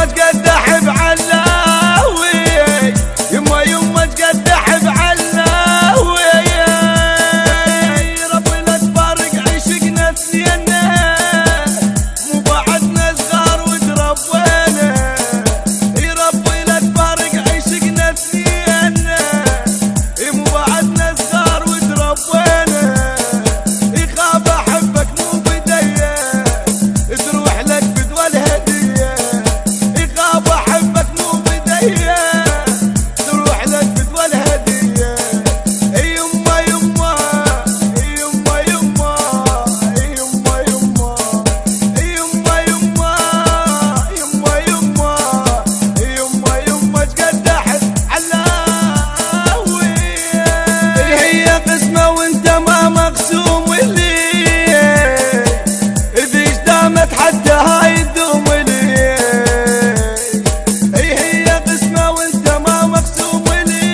يما تقدح بعلاوي، يما تقدح بعلاوي. ربي لا تفارق عشقنا اثنينا، مو بعدنا صغار وتربينا. ربي لا تفارق عشقنا اثنينا، مو بعدنا صغار وتربينا. يخاف احبك مو بديه، تروح لك بدوى الهديه. يخاف احبك مو بديه، تروح لك بدوى الهديه. يما يما يما يما يما يما يما يما يما يما يما تقدح علاوي. هي قسمه وانت ما مقسوم لي، اذا دامت حتى هاي تدوم لي. هي قسمه وانت ما مقسوم لي،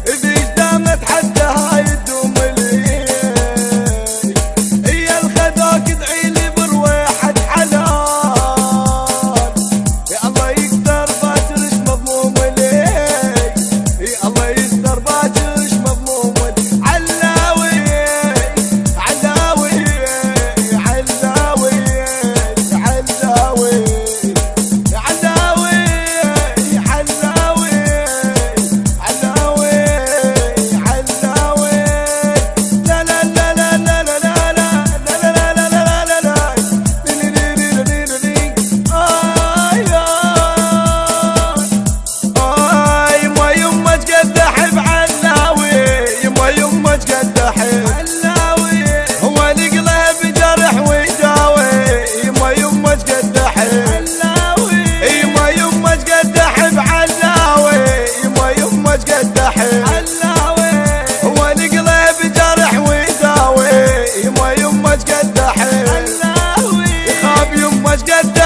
اذا دامت حتى هاي تدوم لي. هي الخدوك ادعي لي برويحة حلال، يا الله يقدر باكرش مضموم لي. يا الله يقدر باكرش مضموم لي. علاوي علاوي علاوي علاوي علاوي علاوي علاوي علاوي. لا لا لا لا لا لا لا لا لا لا لا لا لا. يما يما تقدح بعلاوي، يما تقدح علاوي. هو القلب جرح ويداوي، يما تقدح علاوي. يما تقدح بعلاوي، يما تقدح علاوي. هو القلب جرح ويداوي، يما تقدح علاوي. يخاف يما تقدح